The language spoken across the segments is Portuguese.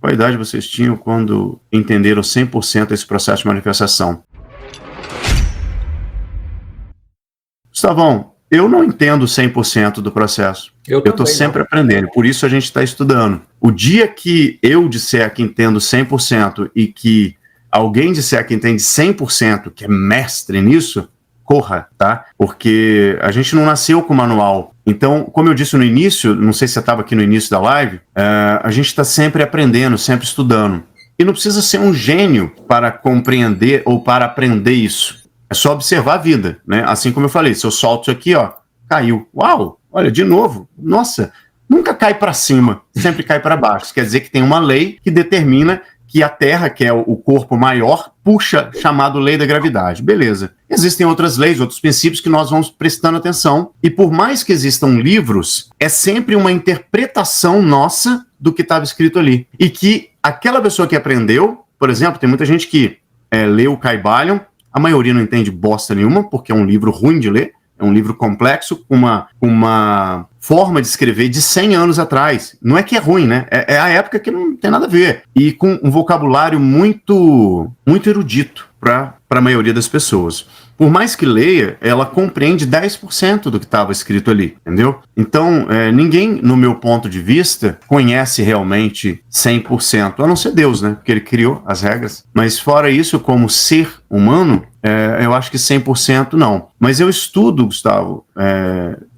Qual idade vocês tinham quando entenderam 100% esse processo de manifestação? Gustavão, eu não entendo 100% do processo. Eu estou sempre aprendendo, por isso a gente está estudando. O dia que eu disser que entendo 100% e que alguém disser que entende 100%, que é mestre nisso, corra, tá? Porque a gente não nasceu com manual. Então, como eu disse no início, não sei se você estava aqui no início da live, a gente está sempre aprendendo, sempre estudando. E não precisa ser um gênio para compreender ou para aprender isso. É só observar a vida, né? Assim como eu falei, se eu solto isso aqui, ó, caiu. Uau, olha, de novo. Nossa, nunca cai para cima, sempre cai para baixo. Isso quer dizer que tem uma lei que determina que a Terra, que é o corpo maior, puxa, chamado lei da gravidade. Beleza. Existem outras leis, outros princípios que nós vamos prestando atenção. E por mais que existam livros, é sempre uma interpretação nossa do que estava escrito ali. E que aquela pessoa que aprendeu, por exemplo, tem muita gente que leu o Kybalion, a maioria não entende bosta nenhuma, porque é um livro ruim de ler, é um livro complexo, com uma forma de escrever de 100 anos atrás. Não é que é ruim, né? É a época que não tem nada a ver. E com um vocabulário muito, muito erudito para a maioria das pessoas. Por mais que leia, ela compreende 10% do que estava escrito ali, entendeu? Então, ninguém, no meu ponto de vista, conhece realmente 100%, a não ser Deus, né? Porque ele criou as regras. Mas fora isso, como ser humano, eu acho que 100% não. Mas eu estudo, Gustavo,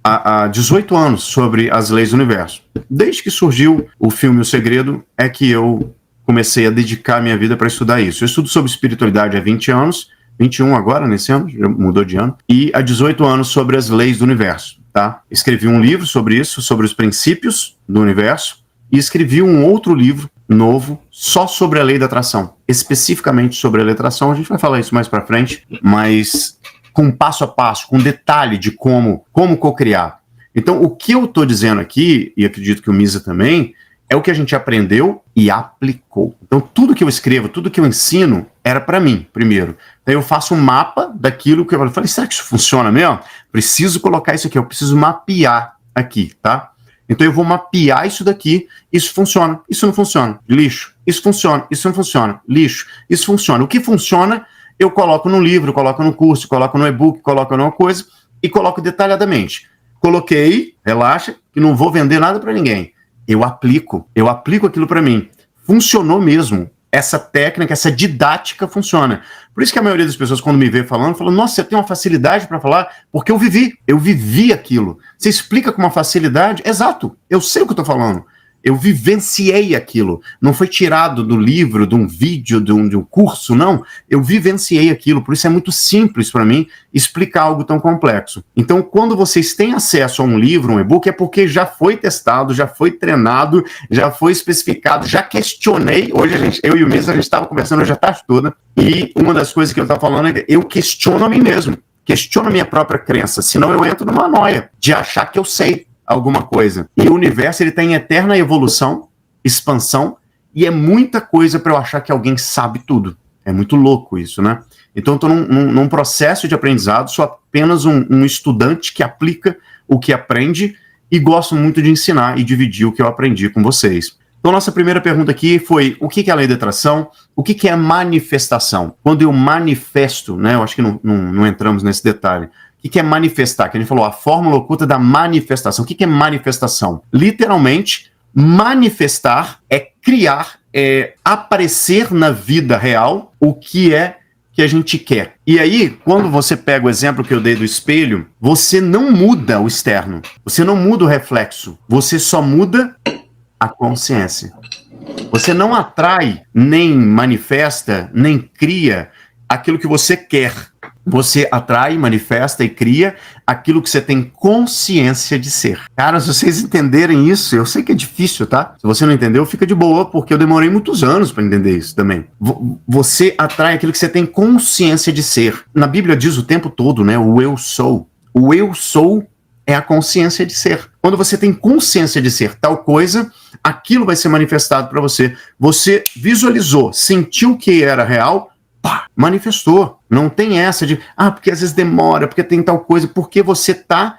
há 18 anos sobre as leis do universo. Desde que surgiu o filme O Segredo, é que eu comecei a dedicar minha vida para estudar isso. Eu estudo sobre espiritualidade há 20 anos, 21 agora, nesse ano, já mudou de ano, e há 18 anos sobre as leis do universo, tá? Escrevi um livro sobre isso, sobre os princípios do universo, e escrevi um outro livro novo só sobre a lei da atração, especificamente sobre a lei da atração. A gente vai falar isso mais para frente, mas com passo a passo, com detalhe de como cocriar. Então, o que eu estou dizendo aqui, e acredito que o Misa também, é o que a gente aprendeu e aplicou. Então, tudo que eu escrevo, tudo que eu ensino, era para mim, primeiro. Daí eu faço um mapa daquilo que eu falei, será que isso funciona mesmo? Preciso colocar isso aqui, eu preciso mapear aqui, tá? Então eu vou mapear isso daqui, isso funciona, isso não funciona, lixo. Isso funciona, isso não funciona, lixo. Isso funciona. O que funciona, eu coloco no livro, coloco no curso, coloco no e-book, coloco numa coisa e coloco detalhadamente. Coloquei, relaxa, que não vou vender nada para ninguém. Eu aplico aquilo para mim. Funcionou mesmo. Essa técnica, essa didática funciona. Por isso que a maioria das pessoas, quando me vê falando, falam, nossa, você tem uma facilidade para falar, porque eu vivi aquilo. Você explica com uma facilidade, exato, eu sei o que eu estou falando. Eu vivenciei aquilo. Não foi tirado do livro, de um vídeo, de um curso, não. Eu vivenciei aquilo. Por isso é muito simples para mim explicar algo tão complexo. Então, quando vocês têm acesso a um livro, um e-book, é porque já foi testado, já foi treinado, já foi especificado, já questionei. Hoje, eu e o Misa, a gente estava conversando hoje a tarde toda, e uma das coisas que eu estava falando é que eu questiono a mim mesmo. Questiono a minha própria crença. Senão eu entro numa noia de achar que eu sei alguma coisa. E o universo, ele está em eterna evolução, expansão, e é muita coisa para eu achar que alguém sabe tudo. É muito louco isso, né? Então eu estou num processo de aprendizado, sou apenas um estudante que aplica o que aprende e gosto muito de ensinar e dividir o que eu aprendi com vocês. Então nossa primeira pergunta aqui foi, o que é a lei da atração? O que é manifestação? Quando eu manifesto, né? Eu acho que não entramos nesse detalhe. O que é manifestar? Que a gente falou, a fórmula oculta da manifestação. O que é manifestação? Literalmente, manifestar é criar, é aparecer na vida real o que é que a gente quer. E aí, quando você pega o exemplo que eu dei do espelho, você não muda o externo, você não muda o reflexo, você só muda a consciência. Você não atrai, nem manifesta, nem cria aquilo que você quer. Você atrai, manifesta e cria aquilo que você tem consciência de ser. Cara, se vocês entenderem isso, eu sei que é difícil, tá? Se você não entendeu, fica de boa, porque eu demorei muitos anos para entender isso também. Você atrai aquilo que você tem consciência de ser. Na Bíblia diz o tempo todo, né? O eu sou. O eu sou é a consciência de ser. Quando você tem consciência de ser tal coisa, aquilo vai ser manifestado para você. Você visualizou, sentiu que era real, pá, manifestou. Não tem essa de, porque às vezes demora, porque tem tal coisa, porque você tá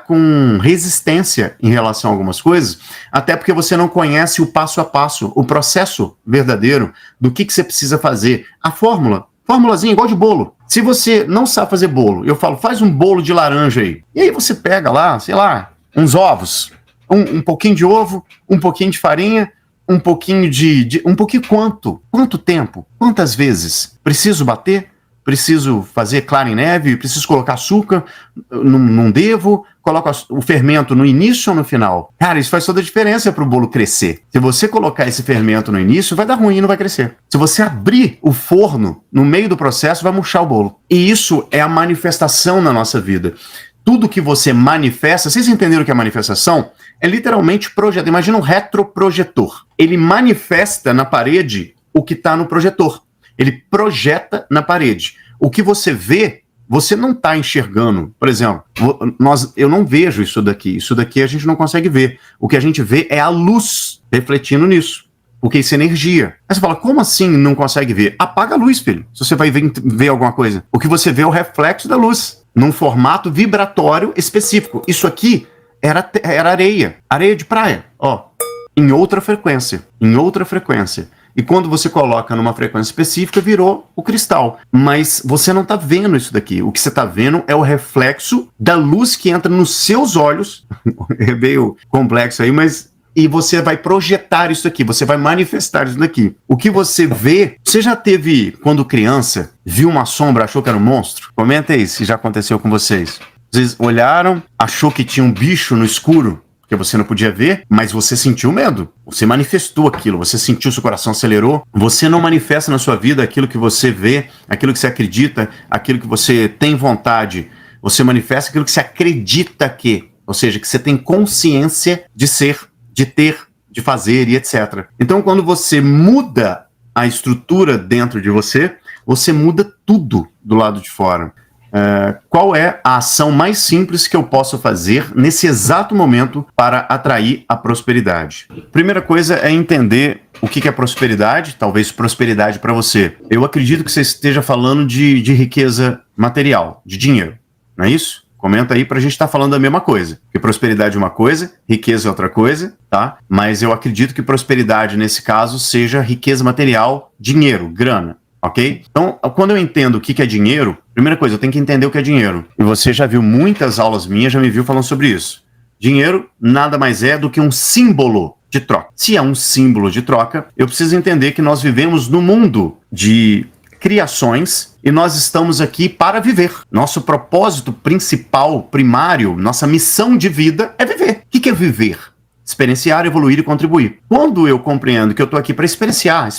com resistência em relação a algumas coisas, até porque você não conhece o passo a passo, o processo verdadeiro do que você precisa fazer. A formulazinha igual de bolo. Se você não sabe fazer bolo, eu falo, faz um bolo de laranja aí. E aí você pega lá, sei lá, uns ovos, um pouquinho de ovo, um pouquinho de farinha, um pouquinho um pouquinho quanto? Quanto tempo? Quantas vezes? Preciso bater? Preciso fazer clara em neve? Preciso colocar açúcar? Não devo? Coloco o fermento no início ou no final? Cara, isso faz toda a diferença para o bolo crescer. Se você colocar esse fermento no início, vai dar ruim e não vai crescer. Se você abrir o forno no meio do processo, vai murchar o bolo. E isso é a manifestação na nossa vida. Tudo que você manifesta, vocês entenderam o que é manifestação? É literalmente projeto. Imagina um retroprojetor. Ele manifesta na parede o que está no projetor. Ele projeta na parede. O que você vê, você não está enxergando. Por exemplo, eu não vejo isso daqui. Isso daqui a gente não consegue ver. O que a gente vê é a luz refletindo nisso. Porque isso é energia. Aí você fala, como assim não consegue ver? Apaga a luz, filho, se você vai ver alguma coisa. O que você vê é o reflexo da luz, num formato vibratório específico. Isso aqui era areia de praia, ó, em outra frequência. E quando você coloca numa frequência específica, virou o cristal. Mas você não está vendo isso daqui. O que você está vendo é o reflexo da luz que entra nos seus olhos. É meio complexo aí, mas... E você vai projetar isso aqui, você vai manifestar isso daqui. O que você vê... Você já teve, quando criança, viu uma sombra, achou que era um monstro? Comenta aí se já aconteceu com vocês. Vocês olharam, achou que tinha um bicho no escuro, que você não podia ver, mas você sentiu medo. Você manifestou aquilo, você sentiu, seu coração acelerou. Você não manifesta na sua vida aquilo que você vê, aquilo que você acredita, aquilo que você tem vontade. Você manifesta aquilo que você acredita que, ou seja, que você tem consciência de ser, de ter, de fazer e etc. Então, quando você muda a estrutura dentro de você, você muda tudo do lado de fora. Qual é a ação mais simples que eu posso fazer nesse exato momento para atrair a prosperidade? Primeira coisa é entender o que é prosperidade, talvez prosperidade para você. Eu acredito que você esteja falando de riqueza material, de dinheiro, não é isso? Comenta aí para a gente estar falando a mesma coisa. Porque prosperidade é uma coisa, riqueza é outra coisa, tá? Mas eu acredito que prosperidade, nesse caso, seja riqueza material, dinheiro, grana. Ok? Então, quando eu entendo o que é dinheiro, primeira coisa, eu tenho que entender o que é dinheiro. E você já viu muitas aulas minhas, já me viu falando sobre isso. Dinheiro nada mais é do que um símbolo de troca. Se é um símbolo de troca, eu preciso entender que nós vivemos no mundo de criações e nós estamos aqui para viver. Nosso propósito principal, primário, nossa missão de vida é viver. O que é viver? Experienciar, evoluir e contribuir. Quando eu compreendo que eu estou aqui para experienciar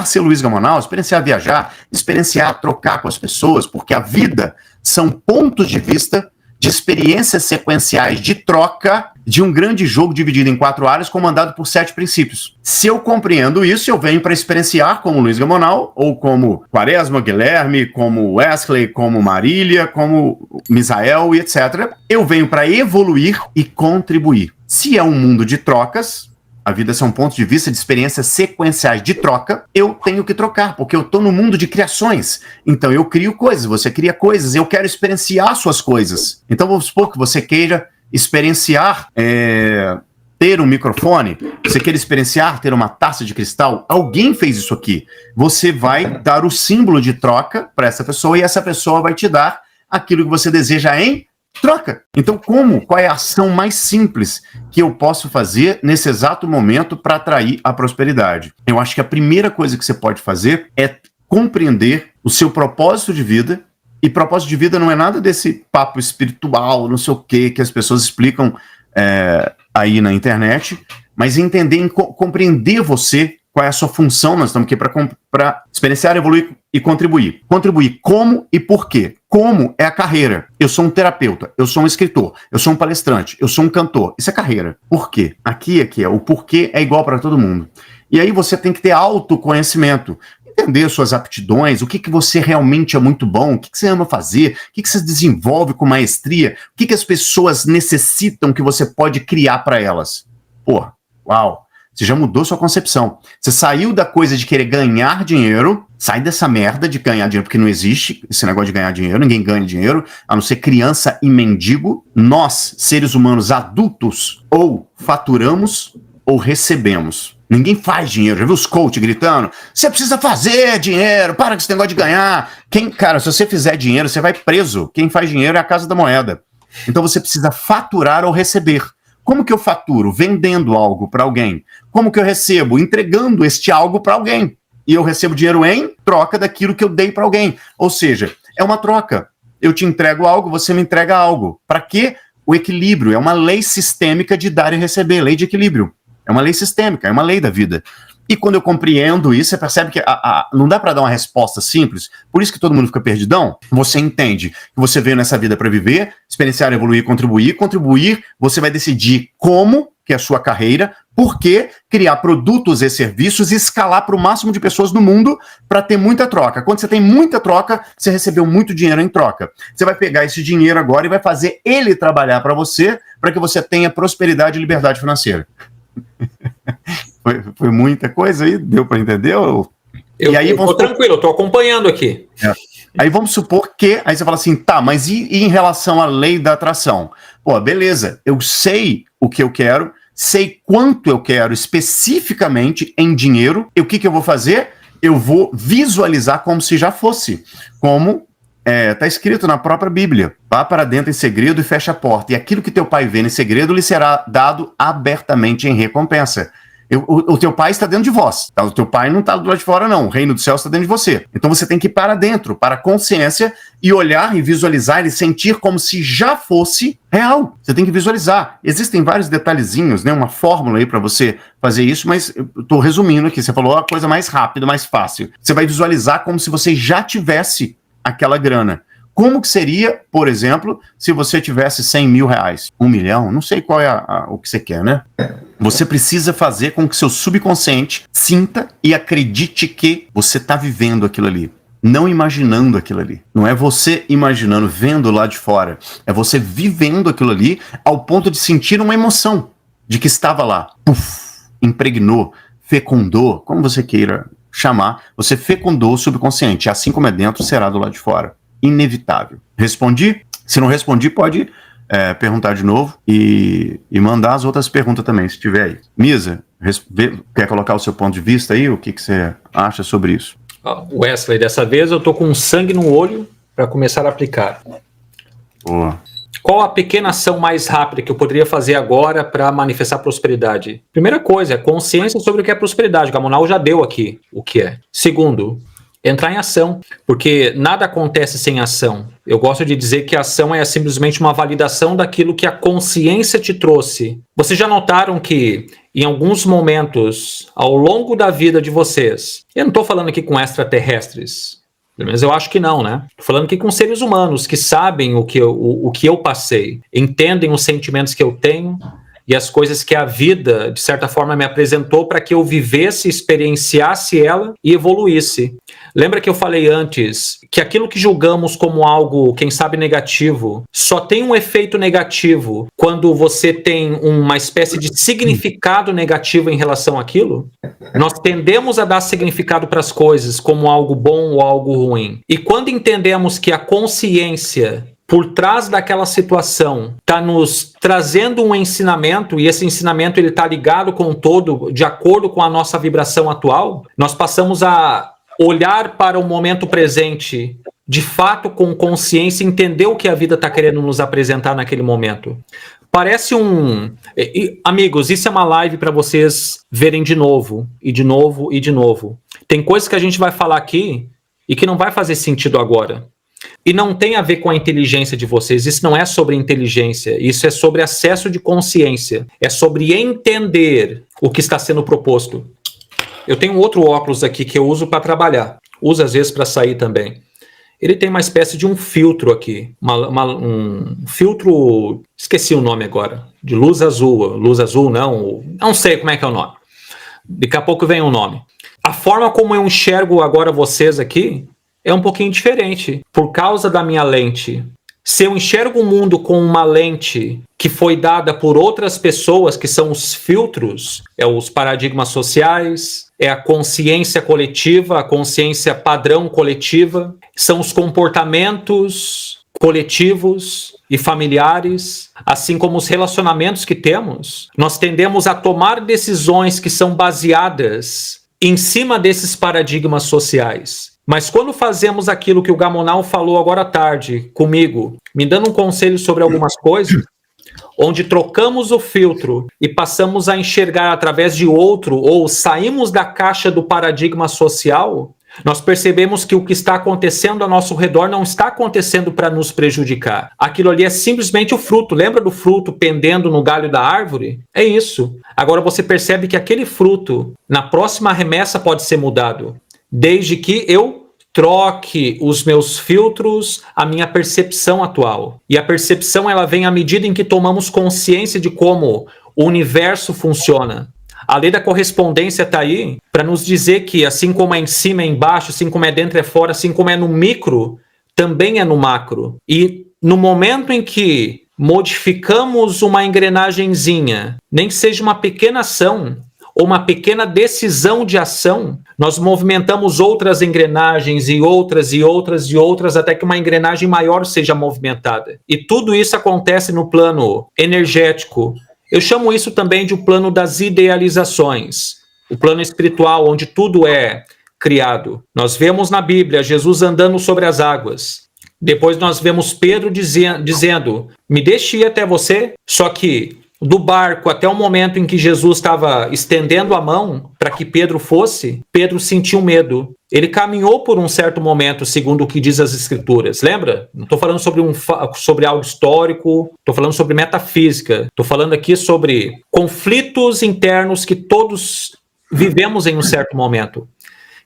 ser Luiz Gamonal, experienciar viajar, experienciar trocar com as pessoas, porque a vida são pontos de vista de experiências sequenciais de troca de um grande jogo dividido em 4 áreas comandado por 7 princípios. Se eu compreendo isso, eu venho para experienciar como Luiz Gamonal, ou como Quaresma, Guilherme, como Wesley, como Marília, como Misael e etc. Eu venho para evoluir e contribuir. Se é um mundo de trocas, a vida são pontos de vista de experiências sequenciais de troca, eu tenho que trocar, porque eu estou no mundo de criações. Então eu crio coisas, você cria coisas, eu quero experienciar suas coisas. Então vamos supor que você queira experienciar ter um microfone, você queira experienciar ter uma taça de cristal, alguém fez isso aqui. Você vai dar o símbolo de troca para essa pessoa e essa pessoa vai te dar aquilo que você deseja em troca. Então, qual é a ação mais simples que eu posso fazer nesse exato momento para atrair a prosperidade? Eu acho que a primeira coisa que você pode fazer é compreender o seu propósito de vida. E propósito de vida não é nada desse papo espiritual, não sei o que as pessoas explicam aí na internet, mas entender, compreender você, qual é a sua função. Nós estamos aqui para experienciar, evoluir e contribuir. Contribuir como e por quê? Como é a carreira. Eu sou um terapeuta, eu sou um escritor, eu sou um palestrante, eu sou um cantor. Isso é carreira. Por quê? Aqui é o porquê é igual para todo mundo. E aí você tem que ter autoconhecimento. Entender suas aptidões, o que você realmente é muito bom, o que você ama fazer, o que você desenvolve com maestria, o que as pessoas necessitam que você pode criar para elas. Pô, uau! Você já mudou sua concepção. Você saiu da coisa de querer ganhar dinheiro, sai dessa merda de ganhar dinheiro, porque não existe esse negócio de ganhar dinheiro, ninguém ganha dinheiro, a não ser criança e mendigo. Nós, seres humanos adultos, ou faturamos ou recebemos. Ninguém faz dinheiro. Já viu os coach gritando? Você precisa fazer dinheiro, para com esse negócio de ganhar. Cara, se você fizer dinheiro, você vai preso. Quem faz dinheiro é a Casa da Moeda. Então você precisa faturar ou receber. Como que eu faturo? Vendendo algo para alguém. Como que eu recebo? Entregando este algo para alguém. E eu recebo dinheiro em troca daquilo que eu dei para alguém. Ou seja, é uma troca. Eu te entrego algo, você me entrega algo. Para quê? O equilíbrio. É uma lei sistêmica de dar e receber. Lei de equilíbrio. É uma lei sistêmica, é uma lei da vida. E quando eu compreendo isso, você percebe que não dá para dar uma resposta simples. Por isso que todo mundo fica perdidão. Você entende que você veio nessa vida para viver, experienciar, evoluir, contribuir. Contribuir, você vai decidir como, que é a sua carreira, por que criar produtos e serviços e escalar para o máximo de pessoas no mundo para ter muita troca. Quando você tem muita troca, você recebeu muito dinheiro em troca. Você vai pegar esse dinheiro agora e vai fazer ele trabalhar para você, para que você tenha prosperidade e liberdade financeira. Foi muita coisa aí? Deu para entender? E aí, tô tranquilo, eu tô acompanhando aqui. Aí vamos supor que, aí você fala assim, tá, mas e em relação à lei da atração? Pô, beleza, eu sei o que eu quero, sei quanto eu quero especificamente em dinheiro, e o que eu vou fazer? Eu vou visualizar como se já fosse, como está escrito na própria Bíblia. Vá para dentro em segredo e fecha a porta, e aquilo que teu pai vê em segredo lhe será dado abertamente em recompensa. O teu pai está dentro de vós. Tá? O teu pai não está do lado de fora, não. O reino do céu está dentro de você. Então você tem que ir para dentro, para a consciência, e olhar e visualizar e sentir como se já fosse real. Você tem que visualizar. Existem vários detalhezinhos, né? Uma fórmula aí para você fazer isso, mas eu estou resumindo aqui. Você falou a coisa mais rápida, mais fácil. Você vai visualizar como se você já tivesse aquela grana. Como que seria, por exemplo, se você tivesse 100 mil reais? 1 milhão? Não sei qual é o que você quer, né? Você precisa fazer com que seu subconsciente sinta e acredite que você está vivendo aquilo ali. Não imaginando aquilo ali. Não é você imaginando, vendo lá de fora. É você vivendo aquilo ali ao ponto de sentir uma emoção de que estava lá. Puf, impregnou, fecundou, como você queira chamar. Você fecundou o subconsciente. Assim como é dentro, será do lado de fora. Inevitável. Respondi? Se não respondi, pode perguntar de novo e mandar as outras perguntas também, se tiver aí. Misa, quer colocar o seu ponto de vista aí? O que você acha sobre isso? Wesley, dessa vez eu tô com sangue no olho para começar a aplicar. Boa. Qual a pequena ação mais rápida que eu poderia fazer agora para manifestar prosperidade? Primeira coisa, consciência sobre o que é prosperidade. O Gamonal já deu aqui o que é. Segundo, entrar em ação, porque nada acontece sem ação. Eu gosto de dizer que a ação é simplesmente uma validação daquilo que a consciência te trouxe. Vocês já notaram que, em alguns momentos, ao longo da vida de vocês, eu não estou falando aqui com extraterrestres, pelo menos eu acho que não, né? Estou falando aqui com seres humanos que sabem o que eu passei, entendem os sentimentos que eu tenho, e as coisas que a vida, de certa forma, me apresentou para que eu vivesse, experienciasse ela e evoluísse. Lembra que eu falei antes que aquilo que julgamos como algo, quem sabe, negativo, só tem um efeito negativo quando você tem uma espécie de significado negativo em relação àquilo? Nós tendemos a dar significado para as coisas como algo bom ou algo ruim. E quando entendemos que a consciência por trás daquela situação está nos trazendo um ensinamento, e esse ensinamento está ligado com o todo, de acordo com a nossa vibração atual, nós passamos a olhar para o momento presente, de fato com consciência, entender o que a vida está querendo nos apresentar naquele momento. Parece amigos, isso é uma live para vocês verem de novo, e de novo, e de novo. Tem coisas que a gente vai falar aqui e que não vai fazer sentido agora. E não tem a ver com a inteligência de vocês. Isso não é sobre inteligência. Isso é sobre acesso de consciência. É sobre entender o que está sendo proposto. Eu tenho outro óculos aqui que eu uso para trabalhar. Uso às vezes para sair também. Ele tem uma espécie de um filtro aqui. Um filtro... Esqueci o nome agora. De luz azul. Luz azul não sei como é que é o nome. Daqui a pouco vem o nome. A forma como eu enxergo agora vocês aqui é um pouquinho diferente, por causa da minha lente. Se eu enxergo o mundo com uma lente que foi dada por outras pessoas, que são os filtros, os paradigmas sociais, a consciência coletiva, a consciência padrão coletiva, são os comportamentos coletivos e familiares, assim como os relacionamentos que temos, nós tendemos a tomar decisões que são baseadas em cima desses paradigmas sociais. Mas quando fazemos aquilo que o Gamonal falou agora à tarde comigo, me dando um conselho sobre algumas coisas, onde trocamos o filtro e passamos a enxergar através de outro, ou saímos da caixa do paradigma social, nós percebemos que o que está acontecendo ao nosso redor não está acontecendo para nos prejudicar. Aquilo ali é simplesmente o fruto. Lembra do fruto pendendo no galho da árvore? É isso. Agora você percebe que aquele fruto, na próxima remessa, pode ser mudado, desde que eu troque os meus filtros, a minha percepção atual. E a percepção, ela vem à medida em que tomamos consciência de como o universo funciona. A lei da correspondência está aí para nos dizer que, assim como é em cima, é embaixo, assim como é dentro, é fora, assim como é no micro, também é no macro. E no momento em que modificamos uma engrenagenzinha, nem que seja uma pequena ação, ou uma pequena decisão de ação, nós movimentamos outras engrenagens e outras e outras e outras até que uma engrenagem maior seja movimentada. E tudo isso acontece no plano energético. Eu chamo isso também de o plano das idealizações, o plano espiritual, onde tudo é criado. Nós vemos na Bíblia Jesus andando sobre as águas. Depois nós vemos Pedro dizendo, me deixe ir até você, só que do barco até o momento em que Jesus estava estendendo a mão para que Pedro fosse, Pedro sentiu medo. Ele caminhou por um certo momento, segundo o que diz as Escrituras. Lembra? Não estou falando sobre algo histórico, estou falando sobre metafísica. Estou falando aqui sobre conflitos internos que todos vivemos em um certo momento.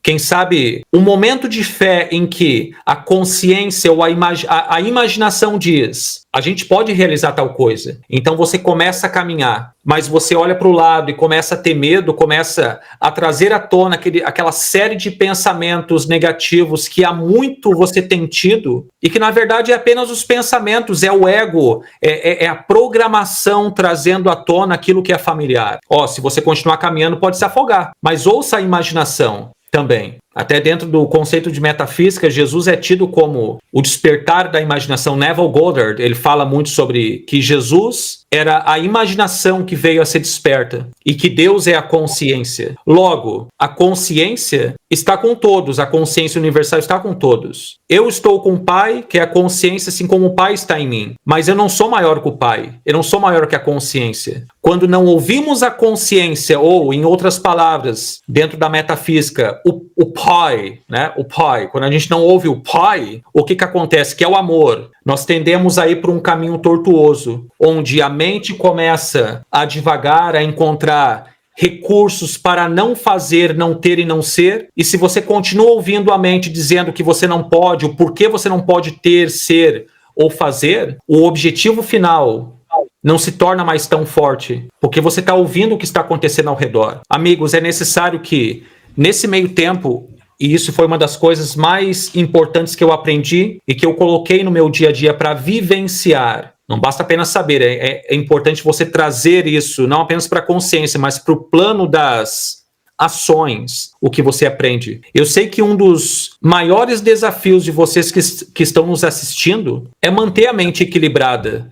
Quem sabe, um momento de fé em que a consciência ou a imaginação diz, a gente pode realizar tal coisa. Então você começa a caminhar, mas você olha para o lado e começa a ter medo, começa a trazer à tona aquela série de pensamentos negativos que há muito você tem tido e que na verdade é apenas os pensamentos, é o ego, é a programação trazendo à tona aquilo que é familiar. Se você continuar caminhando pode se afogar, mas ouça a imaginação também. Até dentro do conceito de metafísica, Jesus é tido como o despertar da imaginação. Neville Goddard, ele fala muito sobre que Jesus era a imaginação que veio a ser desperta e que Deus é a consciência. Logo, a consciência está com todos, a consciência universal está com todos. Eu estou com o Pai, que é a consciência, assim como o Pai está em mim. Mas eu não sou maior que o Pai, eu não sou maior que a consciência. Quando não ouvimos a consciência, ou, em outras palavras, dentro da metafísica, o Pai, né? O Pai. Quando a gente não ouve o Pai, o que acontece? Que é o amor. Nós tendemos a ir por um caminho tortuoso, onde a mente começa a divagar, a encontrar recursos para não fazer, não ter e não ser. E se você continua ouvindo a mente dizendo que você não pode, o porquê você não pode ter, ser ou fazer, o objetivo final não se torna mais tão forte, porque você está ouvindo o que está acontecendo ao redor. Amigos, é necessário que, nesse meio tempo, e isso foi uma das coisas mais importantes que eu aprendi e que eu coloquei no meu dia a dia para vivenciar. Não basta apenas saber, é importante você trazer isso, não apenas para a consciência, mas para o plano das ações, o que você aprende. Eu sei que um dos maiores desafios de vocês que estão nos assistindo é manter a mente equilibrada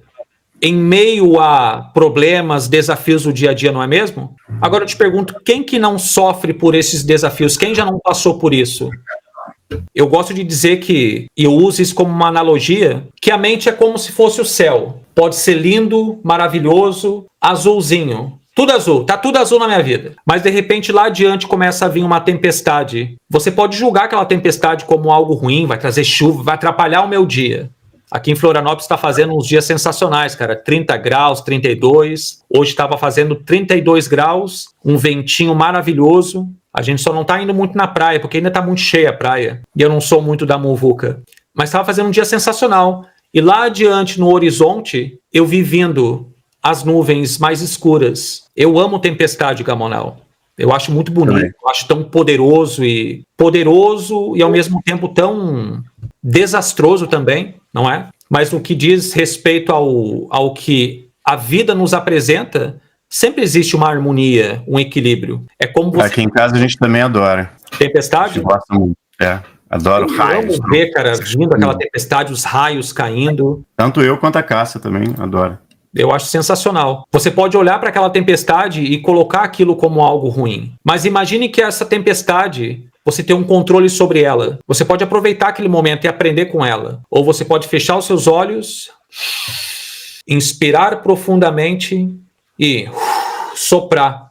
em meio a problemas, desafios do dia a dia, não é mesmo? Agora eu te pergunto, quem que não sofre por esses desafios? Quem já não passou por isso? Eu gosto de dizer que, e eu uso isso como uma analogia, que a mente é como se fosse o céu. Pode ser lindo, maravilhoso, azulzinho. Tudo azul, tá tudo azul na minha vida. Mas de repente lá adiante começa a vir uma tempestade. Você pode julgar aquela tempestade como algo ruim, vai trazer chuva, vai atrapalhar o meu dia. Aqui em Florianópolis está fazendo uns dias sensacionais, cara. 30 graus, 32. Hoje estava fazendo 32 graus, um ventinho maravilhoso. A gente só não está indo muito na praia, porque ainda está muito cheia a praia. E eu não sou muito da muvuca. Mas estava fazendo um dia sensacional. E lá adiante, no horizonte, eu vi vindo as nuvens mais escuras. Eu amo tempestade, Gamonal. Eu acho muito bonito. Eu acho tão poderoso e ao mesmo tempo tão desastroso também, não é? mas no que diz respeito ao que a vida nos apresenta, sempre existe uma harmonia, um equilíbrio. É como você... Aqui em casa a gente também adora. Tempestade? A gente gosta muito. Adoro raios. Vamos ver, cara, vindo aquela tempestade, os raios caindo. Tanto eu quanto a Cássia também adoro. Eu acho sensacional. Você pode olhar para aquela tempestade e colocar aquilo como algo ruim. Mas imagine que essa tempestade, você tem um controle sobre ela. Você pode aproveitar aquele momento e aprender com ela. Ou você pode fechar os seus olhos, inspirar profundamente e soprar.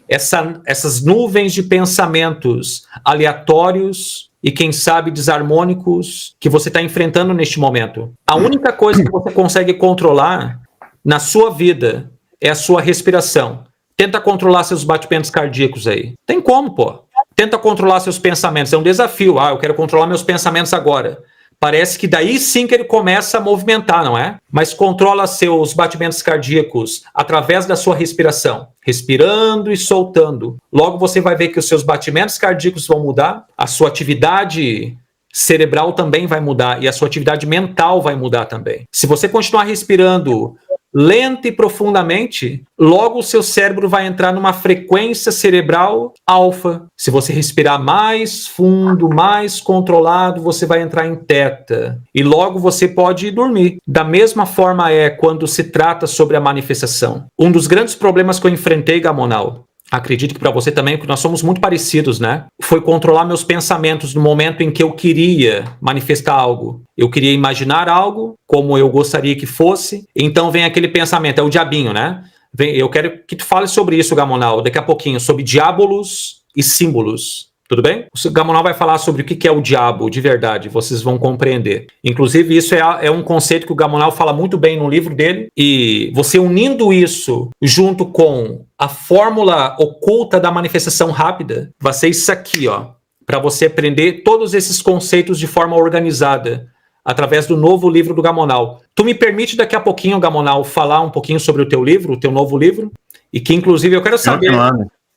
Essas nuvens de pensamentos aleatórios e, quem sabe, desarmônicos que você está enfrentando neste momento. A única coisa que você consegue controlar na sua vida é a sua respiração. Tenta controlar seus batimentos cardíacos aí. Tem como, pô. Tenta controlar seus pensamentos. É um desafio. Eu quero controlar meus pensamentos agora. Parece que daí sim que ele começa a movimentar, não é? Mas controla seus batimentos cardíacos através da sua respiração. Respirando e soltando. Logo você vai ver que os seus batimentos cardíacos vão mudar, a sua atividade cerebral também vai mudar e a sua atividade mental vai mudar também. Se você continuar respirando lenta e profundamente, logo o seu cérebro vai entrar numa frequência cerebral alfa. Se você respirar mais fundo, mais controlado, você vai entrar em teta. E logo você pode dormir. Da mesma forma quando se trata sobre a manifestação. Um dos grandes problemas que eu enfrentei, Gamonal, acredito que para você também, porque nós somos muito parecidos, né? Foi controlar meus pensamentos no momento em que eu queria manifestar algo. Eu queria imaginar algo como eu gostaria que fosse. Então vem aquele pensamento, é o diabinho, né? Eu quero que tu fale sobre isso, Gamonal, daqui a pouquinho, sobre diabolos e símbolos. Tudo bem? O Gamonal vai falar sobre o que é o diabo de verdade, vocês vão compreender. Inclusive, isso é um conceito que o Gamonal fala muito bem no livro dele, e você unindo isso junto com a fórmula oculta da manifestação rápida, vai ser isso aqui, ó, para você aprender todos esses conceitos de forma organizada, através do novo livro do Gamonal. Tu me permite daqui a pouquinho, Gamonal, falar um pouquinho sobre o teu livro, o teu novo livro? E que, inclusive, eu quero saber...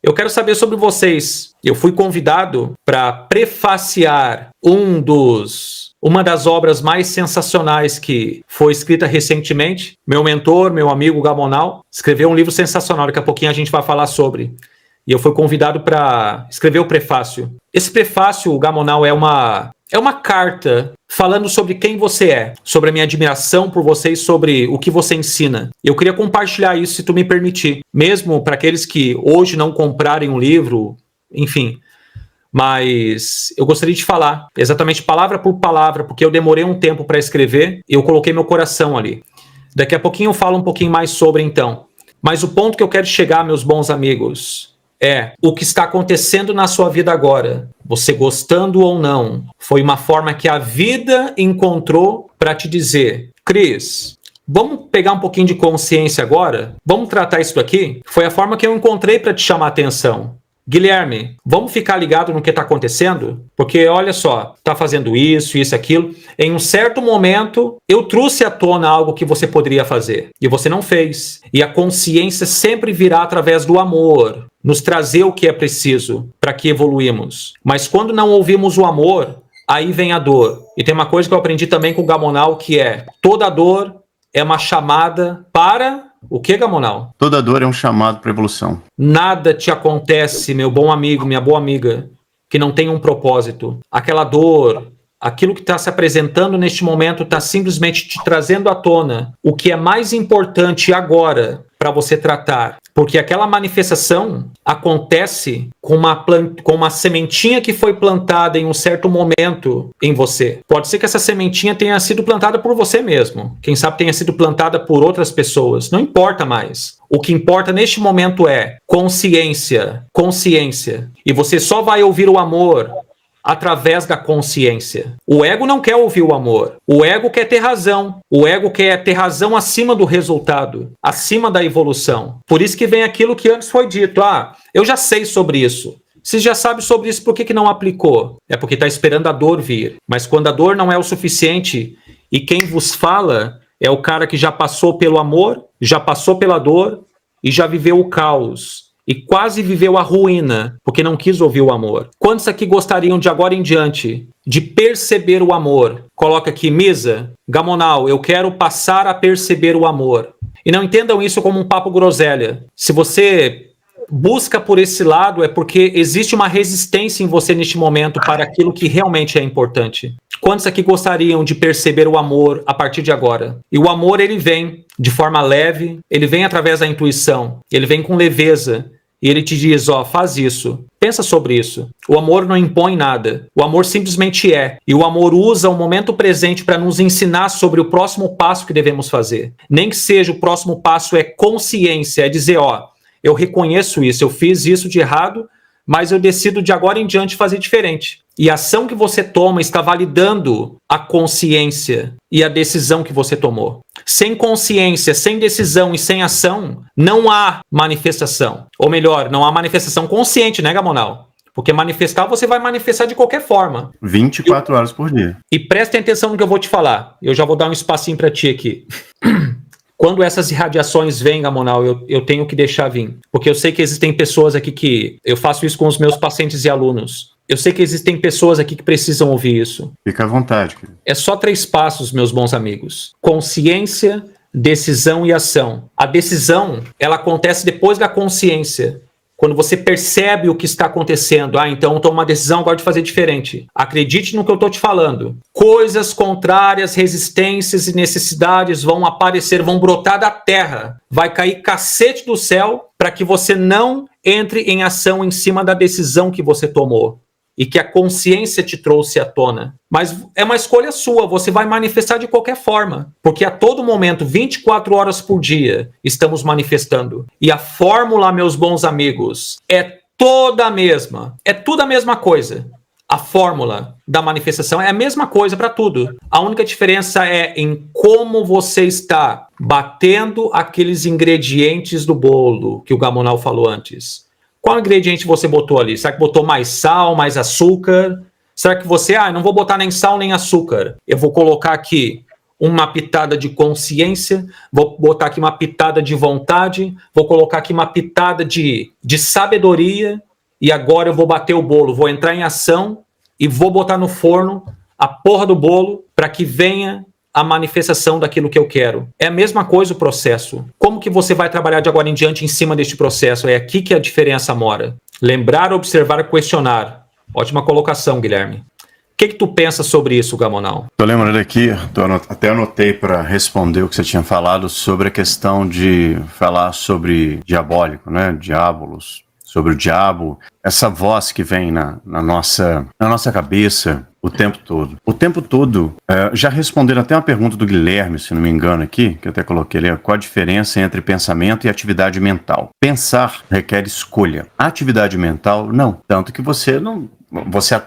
Eu quero saber sobre vocês. Eu fui convidado para prefaciar uma das obras mais sensacionais que foi escrita recentemente. Meu mentor, meu amigo Gamonal, escreveu um livro sensacional. Daqui a pouquinho a gente vai falar sobre. E eu fui convidado para escrever o prefácio. Esse prefácio, Gamonal, é uma carta falando sobre quem você é, sobre a minha admiração por você e sobre o que você ensina. Eu queria compartilhar isso, se tu me permitir. Mesmo para aqueles que hoje não comprarem um livro, enfim. Mas eu gostaria de falar, exatamente palavra por palavra, porque eu demorei um tempo para escrever e eu coloquei meu coração ali. Daqui a pouquinho eu falo um pouquinho mais sobre, então. Mas o ponto que eu quero chegar, meus bons amigos, é o que está acontecendo na sua vida agora, você gostando ou não, foi uma forma que a vida encontrou para te dizer: Cris, vamos pegar um pouquinho de consciência agora? Vamos tratar isso aqui? Foi a forma que eu encontrei para te chamar a atenção. Guilherme, vamos ficar ligado no que está acontecendo? Porque, olha só, está fazendo isso, aquilo. Em um certo momento, eu trouxe à tona algo que você poderia fazer. E você não fez. E a consciência sempre virá através do amor. Nos trazer o que é preciso para que evoluímos. Mas quando não ouvimos o amor, aí vem a dor. E tem uma coisa que eu aprendi também com o Gamonal, que é: toda dor é uma chamada para... O que, Gamonal? Toda dor é um chamado para evolução. Nada te acontece, meu bom amigo, minha boa amiga, que não tenha um propósito. Aquela dor, aquilo que está se apresentando neste momento está simplesmente te trazendo à tona o que é mais importante agora para você tratar. Porque aquela manifestação acontece com uma sementinha que foi plantada em um certo momento em você. Pode ser que essa sementinha tenha sido plantada por você mesmo. Quem sabe tenha sido plantada por outras pessoas. Não importa mais. O que importa neste momento é consciência. Consciência. E você só vai ouvir o amor através da consciência. O ego não quer ouvir o amor. O ego quer ter razão. O ego quer ter razão acima do resultado, acima da evolução. Por isso que vem aquilo que antes foi dito. Eu já sei sobre isso. Se já sabe sobre isso, por que não aplicou? É porque está esperando a dor vir. Mas quando a dor não é o suficiente e quem vos fala é o cara que já passou pelo amor, já passou pela dor e já viveu o caos. E quase viveu a ruína, porque não quis ouvir o amor. Quantos aqui gostariam de agora em diante de perceber o amor. Coloca aqui, Misa, Gamonal, eu quero passar a perceber o amor. E não entendam isso como um papo groselha. Se você busca por esse lado, é porque existe uma resistência em você neste momento para aquilo que realmente é importante. Quantos aqui gostariam de perceber o amor a partir de agora? E o amor, ele vem de forma leve, ele vem através da intuição, ele vem com leveza, e ele te diz, faz isso. Pensa sobre isso. O amor não impõe nada. O amor simplesmente é. E o amor usa o momento presente para nos ensinar sobre o próximo passo que devemos fazer. Nem que seja o próximo passo é consciência, é dizer, eu reconheço isso, eu fiz isso de errado, mas eu decido de agora em diante fazer diferente. E a ação que você toma está validando a consciência e a decisão que você tomou. Sem consciência, sem decisão e sem ação, não há manifestação. Ou melhor, não há manifestação consciente, né, Gamonal? Porque manifestar, você vai manifestar de qualquer forma. 24 horas por dia. E prestem atenção no que eu vou te falar. Eu já vou dar um espacinho para ti aqui. Quando essas irradiações vêm, Gamonal, eu tenho que deixar vir. Porque eu sei que existem pessoas aqui que... Eu faço isso com os meus pacientes e alunos. Eu sei que existem pessoas aqui que precisam ouvir isso. Fica à vontade. É só 3 passos, meus bons amigos. Consciência, decisão e ação. A decisão, ela acontece depois da consciência. Quando você percebe o que está acontecendo. Então eu tomo uma decisão agora de fazer diferente. Acredite no que eu estou te falando. Coisas contrárias, resistências e necessidades vão aparecer, vão brotar da terra. Vai cair cacete do céu para que você não entre em ação em cima da decisão que você tomou. E que a consciência te trouxe à tona. Mas é uma escolha sua, você vai manifestar de qualquer forma. Porque a todo momento, 24 horas por dia, estamos manifestando. E a fórmula, meus bons amigos, é toda a mesma. É tudo a mesma coisa. A fórmula da manifestação é a mesma coisa para tudo. A única diferença é em como você está batendo aqueles ingredientes do bolo que o Gamonal falou antes. Qual ingrediente você botou ali? Será que botou mais sal, mais açúcar? Será que você, não vou botar nem sal nem açúcar. Eu vou colocar aqui uma pitada de consciência, vou botar aqui uma pitada de vontade, vou colocar aqui uma pitada de sabedoria, e agora eu vou bater o bolo, vou entrar em ação e vou botar no forno a porra do bolo para que venha a manifestação daquilo que eu quero. É a mesma coisa o processo. Como que você vai trabalhar de agora em diante em cima deste processo? É aqui que a diferença mora. Lembrar, observar, questionar. Ótima colocação, Guilherme. O que tu pensa sobre isso, Gamonal? Tô lembrando aqui, até anotei para responder o que você tinha falado sobre a questão de falar sobre diabólico, né? Diabolos, sobre o diabo. Essa voz que vem na nossa cabeça o tempo todo. O tempo todo, já respondendo até uma pergunta do Guilherme, se não me engano aqui, que eu até coloquei ali, qual a diferença entre pensamento e atividade mental? Pensar requer escolha. Atividade mental, não. Tanto que você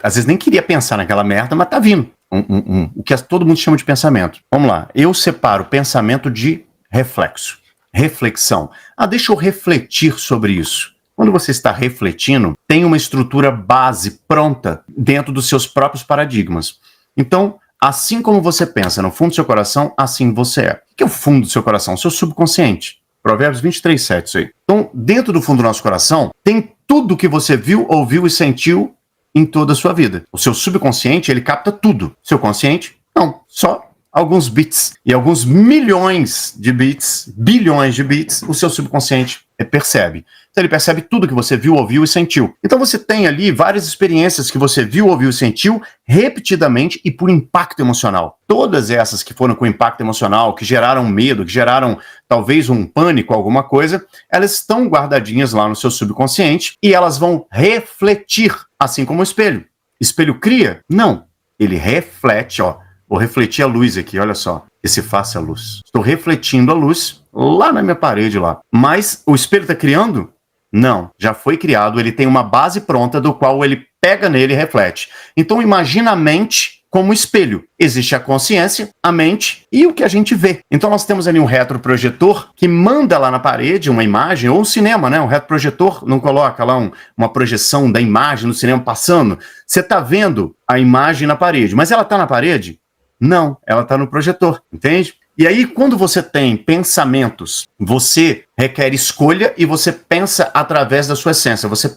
às vezes nem queria pensar naquela merda, mas tá vindo. O que todo mundo chama de pensamento. Vamos lá. Eu separo pensamento de reflexo. Reflexão. Deixa eu refletir sobre isso. Quando você está refletindo, tem uma estrutura base pronta dentro dos seus próprios paradigmas. Então, assim como você pensa no fundo do seu coração, assim você é. O que é o fundo do seu coração? O seu subconsciente. Provérbios 23:7, isso aí. Então, dentro do fundo do nosso coração, tem tudo que você viu, ouviu e sentiu em toda a sua vida. O seu subconsciente, ele capta tudo. Seu consciente, não. Só alguns bits. E alguns milhões de bits, bilhões de bits, o seu subconsciente percebe. Então ele percebe tudo que você viu, ouviu e sentiu. Então você tem ali várias experiências que você viu, ouviu e sentiu repetidamente e por impacto emocional. Todas essas que foram com impacto emocional, que geraram medo, que geraram talvez um pânico, alguma coisa, elas estão guardadinhas lá no seu subconsciente e elas vão refletir, assim como o espelho. Espelho cria? Não. Ele reflete, Vou refletir a luz aqui, olha só. Que se faça a luz. Estou refletindo a luz lá na minha parede lá. Mas o espelho está criando? Não, já foi criado. Ele tem uma base pronta do qual ele pega nele e reflete. Então imagina a mente como espelho. Existe a consciência, a mente e o que a gente vê. Então nós temos ali um retroprojetor que manda lá na parede uma imagem, ou um cinema, né? Um retroprojetor não coloca lá uma projeção da imagem no cinema passando. Você está vendo a imagem na parede, mas ela está na parede? Não, ela está no projetor, entende? E aí, quando você tem pensamentos, você requer escolha e você pensa através da sua essência. Você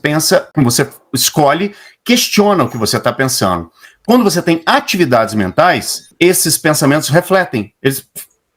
escolhe, questiona o que você está pensando. Quando você tem atividades mentais, esses pensamentos refletem, eles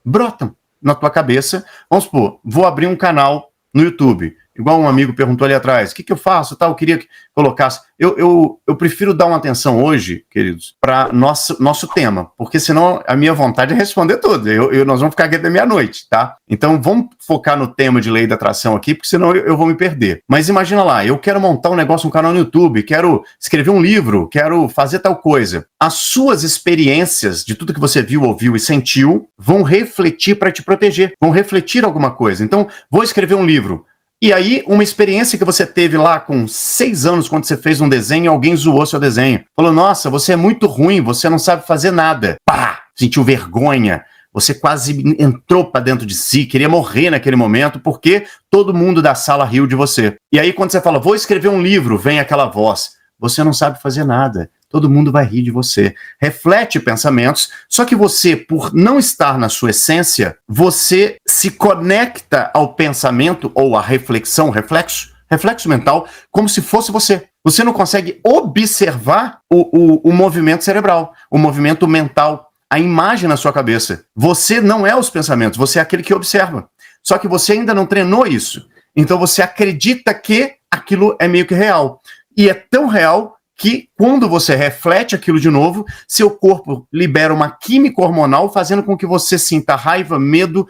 brotam na tua cabeça. Vamos supor, vou abrir um canal no YouTube. Igual um amigo perguntou ali atrás, o que eu faço? Eu queria que colocasse. Eu prefiro dar uma atenção hoje, queridos, para nosso tema, porque senão a minha vontade é responder tudo. Nós vamos ficar aqui até meia-noite, tá? Então vamos focar no tema de lei da atração aqui, porque senão eu vou me perder. Mas imagina lá, eu quero montar um negócio, um canal no YouTube, quero escrever um livro, quero fazer tal coisa. As suas experiências de tudo que você viu, ouviu e sentiu vão refletir para te proteger, vão refletir alguma coisa. Então, vou escrever um livro. E aí, uma experiência que você teve lá com 6 anos, quando você fez um desenho, alguém zoou seu desenho. Falou, nossa, você é muito ruim, você não sabe fazer nada. Pá! Sentiu vergonha. Você quase entrou para dentro de si, queria morrer naquele momento, porque todo mundo da sala riu de você. E aí, quando você fala, vou escrever um livro, vem aquela voz. Você não sabe fazer nada. Todo mundo vai rir de você. Reflete pensamentos, só que você, por não estar na sua essência, você se conecta ao pensamento ou à reflexão, reflexo mental, como se fosse você. Você não consegue observar o movimento cerebral, o movimento mental, a imagem na sua cabeça. Você não é os pensamentos, você é aquele que observa. Só que você ainda não treinou isso. Então você acredita que aquilo é meio que real. E é tão real que quando você reflete aquilo de novo, seu corpo libera uma química hormonal fazendo com que você sinta raiva, medo,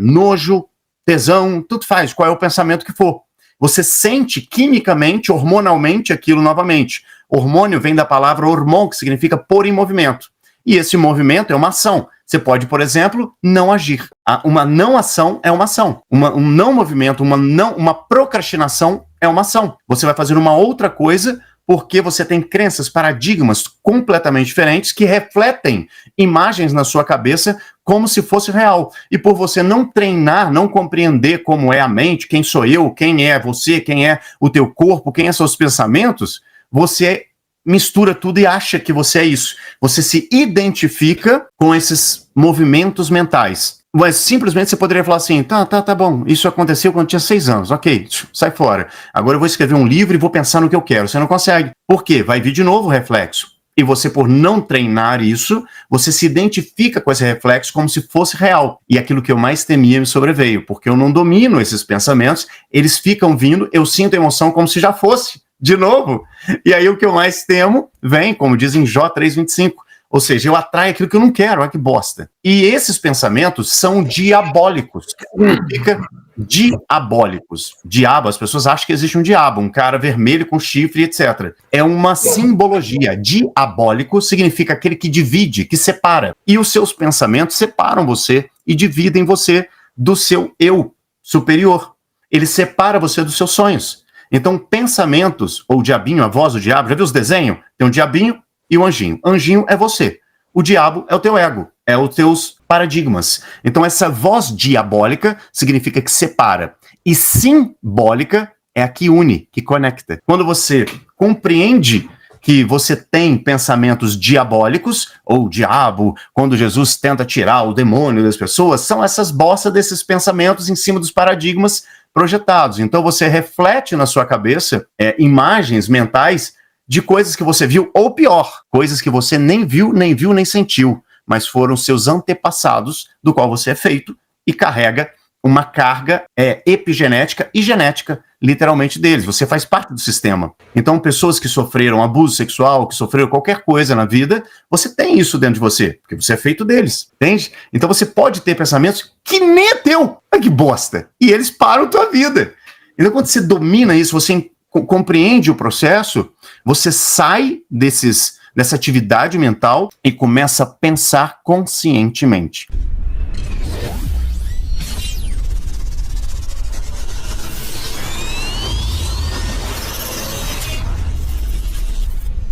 nojo, tesão, tudo faz, qual é o pensamento que for. Você sente quimicamente, hormonalmente aquilo novamente. Hormônio vem da palavra hormon, que significa pôr em movimento. E esse movimento é uma ação. Você pode, por exemplo, não agir. Uma não ação é uma ação. Um não movimento, uma procrastinação é uma ação. Você vai fazer uma outra coisa porque você tem crenças, paradigmas completamente diferentes que refletem imagens na sua cabeça como se fosse real. E por você não treinar, não compreender como é a mente, quem sou eu, quem é você, quem é o teu corpo, quem são os pensamentos, você mistura tudo e acha que você é isso. Você se identifica com esses movimentos mentais. Mas simplesmente você poderia falar assim, tá bom, isso aconteceu quando eu tinha 6 anos, ok, sai fora. Agora eu vou escrever um livro e vou pensar no que eu quero. Você não consegue. Por quê? Vai vir de novo o reflexo. E você, por não treinar isso, você se identifica com esse reflexo como se fosse real. E aquilo que eu mais temia me sobreveio, porque eu não domino esses pensamentos, eles ficam vindo, eu sinto a emoção como se já fosse de novo. E aí o que eu mais temo vem, como diz em Jó 3:25. Ou seja, eu atraio aquilo que eu não quero, olha que bosta. E esses pensamentos são diabólicos. Significa diabólicos. Diabo, as pessoas acham que existe um diabo, um cara vermelho com chifre, etc. É uma simbologia. Diabólico significa aquele que divide, que separa. E os seus pensamentos separam você e dividem você do seu eu superior. Ele separa você dos seus sonhos. Então, pensamentos, ou o diabinho, a voz do diabo, já viu os desenhos? Tem um diabinho e o anjinho. Anjinho é você. O diabo é o teu ego, é os teus paradigmas. Então essa voz diabólica significa que separa. E simbólica é a que une, que conecta. Quando você compreende que você tem pensamentos diabólicos, ou diabo, quando Jesus tenta tirar o demônio das pessoas, são essas bostas desses pensamentos em cima dos paradigmas projetados. Então você reflete na sua cabeça imagens mentais de coisas que você viu, ou pior, coisas que você nem viu, nem sentiu, mas foram seus antepassados, do qual você é feito, e carrega uma carga epigenética e genética, literalmente, deles. Você faz parte do sistema. Então, pessoas que sofreram abuso sexual, que sofreram qualquer coisa na vida, você tem isso dentro de você, porque você é feito deles, entende? Então, você pode ter pensamentos que nem é teu. Ai, que bosta! E eles param a tua vida. Então, quando você domina isso, você compreende o processo, você sai dessa atividade mental e começa a pensar conscientemente.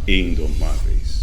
Indomáveis.